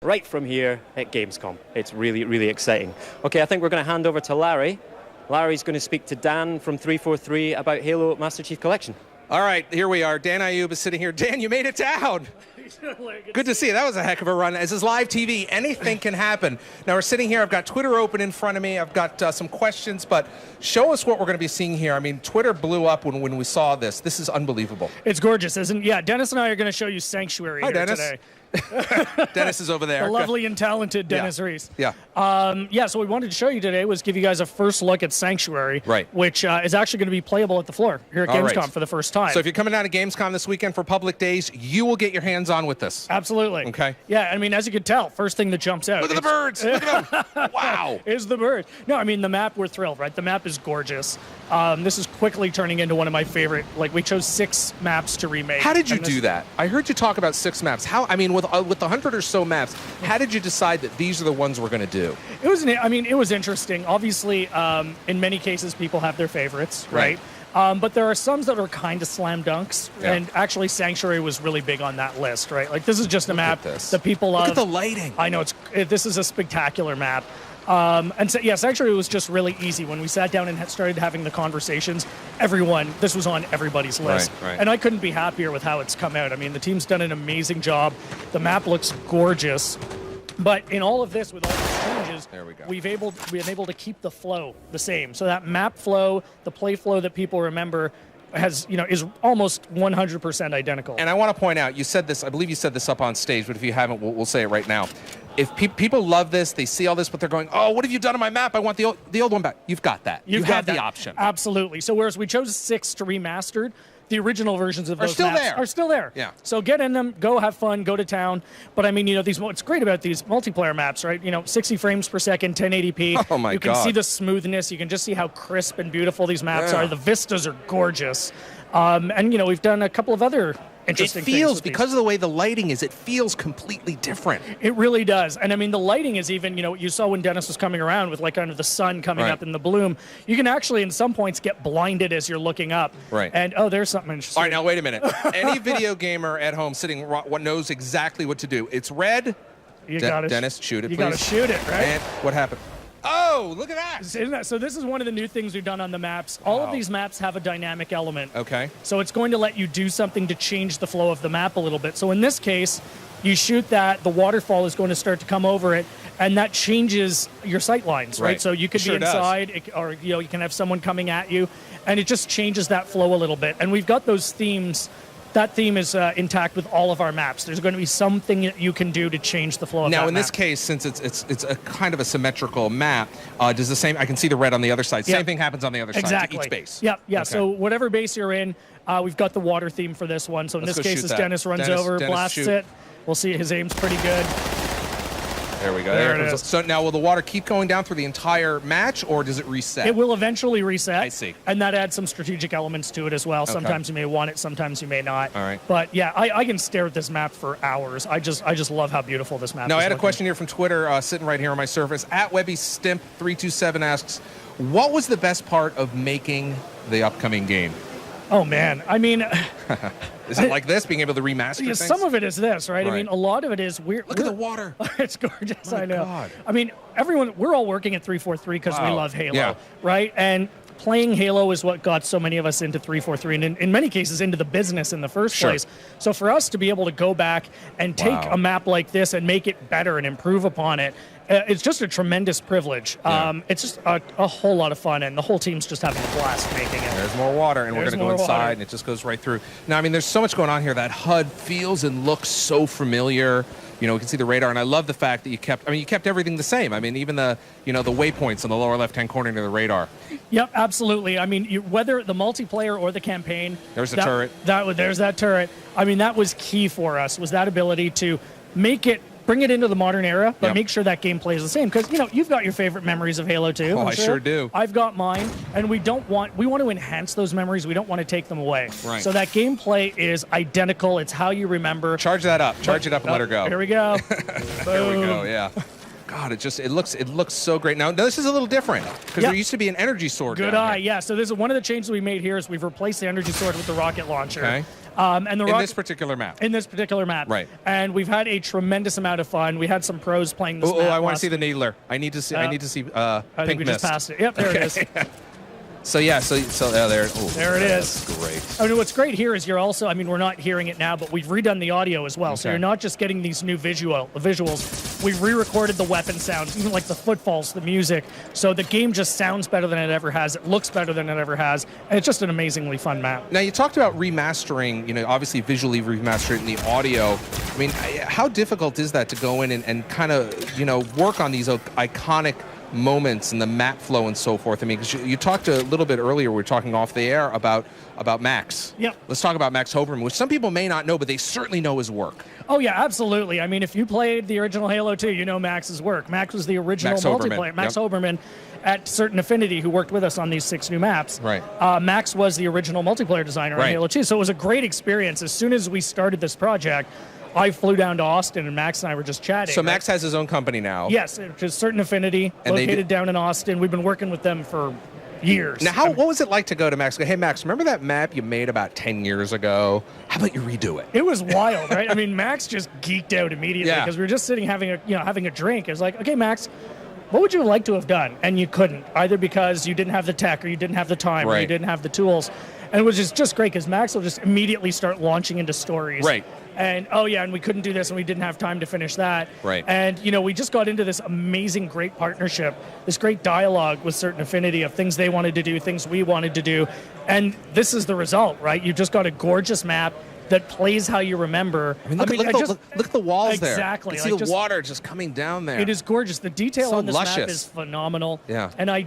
right from here at Gamescom. It's really, really exciting. Okay, I think we're going to hand over to Larry. Larry's going to speak to Dan from 343 about Halo Master Chief Collection. All right, here we are. Dan Ayub is sitting here. Dan, you made it down. Good to see you. That was a heck of a run. This is live TV. Anything can happen. Now, we're sitting here. I've got Twitter open in front of me. I've got some questions, but show us what we're going to be seeing here. I mean, Twitter blew up when we saw this. This is unbelievable. It's gorgeous, isn't it? Yeah, Dennis and I are going to show you Sanctuary Hi, here Dennis. today. Dennis is over there. The lovely and talented Dennis Reese. Yeah. So what we wanted to show you today was give you guys a first look at Sanctuary, right, which is actually going to be playable at the floor here at Gamescom for the first time. So if you're coming down to Gamescom this weekend for public days, you will get your hands on with this. Absolutely. Okay. Yeah, I mean, as you can tell, first thing that jumps out. Look at the birds. Look at them. Wow. Is the bird. No, I mean, the map, we're thrilled, right? The map is gorgeous. This is quickly turning into one of my favorite, like, we chose 6 maps to remake. How did you do that? I heard you talk about 6 maps. How, I mean, with the 100 or so maps, how did you decide that these are the ones we're going to do? It was interesting. Obviously, in many cases, people have their favorites, right? But there are some that are kind of slam dunks, and actually Sanctuary was really big on that list, right? Like, this is just a map that people love. Look at the lighting. I know, this is a spectacular map. And so, Sanctuary was just really easy. When we sat down and started having the conversations, this was on everybody's list. Right. And I couldn't be happier with how it's come out. I mean, the team's done an amazing job. The map looks gorgeous. But in all of this, with all these changes, we've been able to keep the flow the same. So that map flow, the play flow that people remember, is almost 100% identical. And I want to point out, you said this, I believe you said this up on stage, but if you haven't, we'll say it right now. If people love this, they see all this, but they're going, oh, what have you done on my map? I want the old one back. You've got that. You have the option. Absolutely. So whereas we chose 6 to remastered, the original versions of those maps are still there. Yeah. So get in them, go have fun, go to town. But I mean, what's great about these multiplayer maps, right? 60 frames per second, 1080p. Oh my God. You can see the smoothness. You can just see how crisp and beautiful these maps are. The vistas are gorgeous. And we've done a couple of other interesting things. It feels, because of the way the lighting is, it feels completely different. It really does. And I mean, the lighting is even, you saw when Dennis was coming around with like kind of the sun coming up in the bloom, you can actually in some points get blinded as you're looking up. Right. And there's something interesting. All right, now wait a minute. Any video gamer at home sitting knows exactly what to do. It's red. Dennis, shoot it, please. You got to shoot it, right? And what happened? Oh, look at that. So this is one of the new things we've done on the maps. All of these maps have a dynamic element. Okay. So it's going to let you do something to change the flow of the map a little bit. So in this case, you shoot that, the waterfall is going to start to come over it, and that changes your sight lines, right? So you could be inside, or you can have someone coming at you, and it just changes that flow a little bit. And we've got those themes. That theme is intact with all of our maps. There's going to be something that you can do to change the flow of that map. Now, in this case, since it's a kind of a symmetrical map, does the same? I can see the red on the other side. Same thing happens on the other side to each base. Yeah. Okay. So whatever base you're in, we've got the water theme for this one. So in this case, as Dennis runs over, blasts it. We'll see his aim's pretty good. There we go. There it is. So now, will the water keep going down through the entire match, or does it reset? It will eventually reset. I see. And that adds some strategic elements to it as well. Sometimes you may want it, sometimes you may not. All right. But yeah, I can stare at this map for hours. I just love how beautiful this map is. Now, I had a question here from Twitter, sitting right here on my surface. At WebbyStimp327 asks, what was the best part of making the upcoming game? Oh, man. I mean... Is it like this, being able to remaster things? Some of it is this, right? I mean, a lot of it is weird. Look at the water. It's gorgeous, I know. God. I mean, we're all working at 343 because we love Halo, right? And playing Halo is what got so many of us into 343, and in many cases into the business in the first place. So for us to be able to go back and take a map like this and make it better and improve upon it, it's just a tremendous privilege. It's just a whole lot of fun, and the whole team's just having a blast making it. There's more water, and we're going to go inside, and it just goes right through. Now, I mean, there's so much going on here. That HUD feels and looks so familiar. We can see the radar, and I love the fact that you kept everything the same. I mean, even the waypoints in the lower left-hand corner near the radar. Yep, absolutely. I mean, whether the multiplayer or the campaign. There's the turret. There's that turret. I mean, that was key for us, was that ability to bring it into the modern era, but make sure that gameplay is the same. Because, you've got your favorite memories of Halo 2. Oh, I sure do. I've got mine, and we want to enhance those memories. We don't want to take them away. Right. So that gameplay is identical. It's how you remember. Charge that up. Charge it up and let her go. Here we go. There we go, yeah. God, it looks so great. Now this is a little different because there used to be an energy sword. Good eye, yeah. So this is one of the changes we made here is we've replaced the energy sword with the rocket launcher. Okay. And in this particular map. In this particular map. Right. And we've had a tremendous amount of fun. We had some pros playing this map. Oh, I want to see the needler. I need to see. I need to see I think pink we mist. just passed it. Yep, there it is. So yeah, so there. Oh, there it is. That's great. I mean, what's great here is you're also. I mean, we're not hearing it now, but we've redone the audio as well. Okay. So you're not just getting these new visuals. We've re-recorded the weapon sounds, even like the footfalls, the music. So the game just sounds better than it ever has. It looks better than it ever has, and it's just an amazingly fun map. Now you talked about remastering. You know, obviously visually remaster it in the audio. I mean, how difficult is that to go in and kind of work on these iconic moments and the map flow and so forth? I mean, because you talked a little bit earlier, we were talking off the air about Max. Yep. Let's talk about Max Hoberman, which some people may not know, but they certainly know his work. Oh, yeah, absolutely. I mean, if you played the original Halo 2, you know Max's work. Max was the original multiplayer. Max Hoberman at Certain Affinity, who worked with us on these 6 new maps. Right. Max was the original multiplayer designer on Halo 2, so it was a great experience. As soon as we started this project, I flew down to Austin, and Max and I were just chatting. So Max has his own company now. Yes, which is Certain Affinity, located down in Austin. We've been working with them for years. Now, what was it like to go to Max? Go, hey, Max, remember that map you made about 10 years ago? How about you redo it? It was wild, right? I mean, Max just geeked out immediately because we were just sitting having a drink. It was like, okay, Max, what would you like to have done? And you couldn't, either because you didn't have the tech or you didn't have the time or you didn't have the tools. And it was just great because Max will just immediately start launching into stories. Right. And, and we couldn't do this, and we didn't have time to finish that. Right. And, we just got into this amazing, great partnership, this great dialogue with Certain Affinity of things they wanted to do, things we wanted to do. And this is the result, right? You've just got a gorgeous map that plays how you remember. I mean, look at the walls there. Exactly. You can see the water just coming down there. It is gorgeous. The detail on this luscious. map is phenomenal. Yeah. And I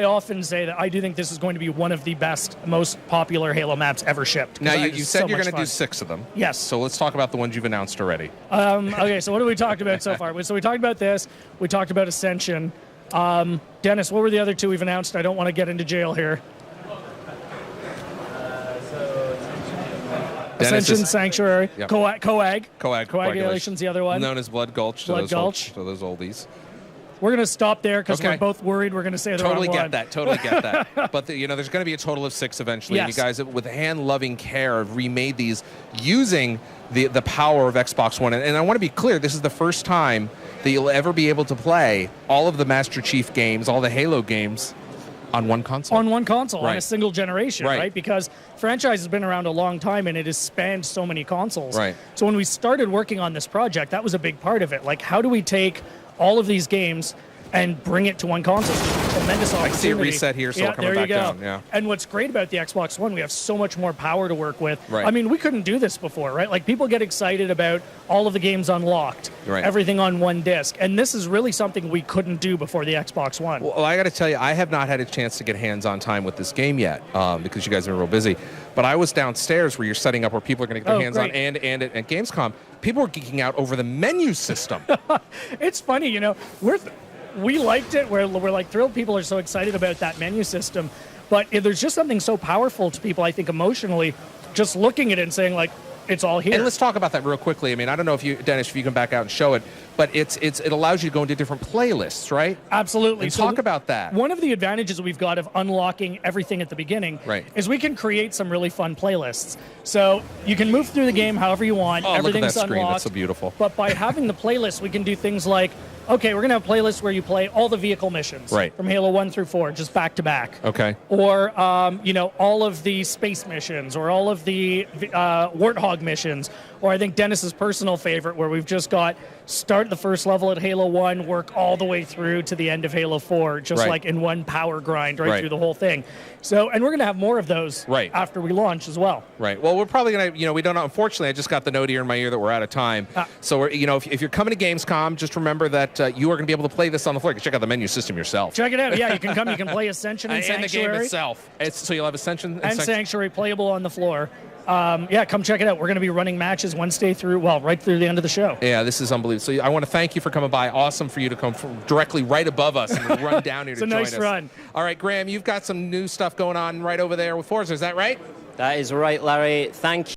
often say that I do think this is going to be one of the best, most popular Halo maps ever shipped. Now, you said you're going to do 6 of them. Yes. So let's talk about the ones you've announced already. Okay, so what have we talked about so far? So we talked about this. We talked about Ascension. Dennis, what were the other 2 we've announced? I don't want to get into jail here. Ascension, Sanctuary, yep. Coagulation's the other one. Known as Blood Gulch. Blood Gulch. So those oldies. We're going to stop there because we're both worried we're going to say the wrong one. Totally get that. But there's going to be a total of 6 eventually. Yes. And you guys, with hand-loving care, have remade these using the power of Xbox One. And I want to be clear, this is the first time that you'll ever be able to play all of the Master Chief games, all the Halo games, on one console. On one console, on a single generation, right? Because franchise has been around a long time and it has spanned so many consoles. Right. So when we started working on this project, that was a big part of it. Like, how do we take all of these games and bring it to one console? Tremendous opportunity. I see a reset here, so we're coming back down. Yeah. And what's great about the Xbox One, we have so much more power to work with. Right. I mean, we couldn't do this before, right? Like, people get excited about all of the games unlocked, right. Everything on one disc. And this is really something we couldn't do before the Xbox One. Well, I got to tell you, I have not had a chance to get hands-on time with this game yet because you guys have been real busy. But I was downstairs where you're setting up where people are going to get their hands on, and at Gamescom, people were geeking out over the menu system. It's funny, we liked it. We're like thrilled. People are so excited about that menu system. But there's just something so powerful to people, I think, emotionally, just looking at it and saying, like, it's all here. And let's talk about that real quickly. I mean, I don't know if you, Dennis, if you can back out and show it, but it allows you to go into different playlists, right? Absolutely. And talk about that. One of the advantages we've got of unlocking everything at the beginning is we can create some really fun playlists. So you can move through the game however you want. Oh, everything's look at that screen. unlocked. That's so beautiful. But by having the playlist, we can do things like, okay, we're going to have playlists where you play all the vehicle missions from Halo 1 through 4, just back to back. Okay. Or, all of the space missions, or all of the Warthog missions, or I think Dennis's personal favorite, where we've just got start the first level at Halo 1, work all the way through to the end of Halo 4, just like in one power grind through the whole thing. So, and we're going to have more of those after we launch as well. Right. Well, we're probably going to, we don't know. Unfortunately, I just got the note here in my ear that we're out of time. So, we're, if you're coming to Gamescom, just remember that you are going to be able to play this on the floor. You can check out the menu system yourself. Check it out. Yeah, you can come. You can play Ascension and Sanctuary. And the game itself. So you'll have Ascension and Sanctuary playable on the floor. Come check it out. We're going to be running matches Wednesday right through the end of the show. Yeah, this is unbelievable. So I want to thank you for coming by. Awesome for you to come from directly right above us and run down here to join us. It's a nice run. All right, Graham, you've got some new stuff going on right over there with Forza. Is that right? That is right, Larry. Thank you.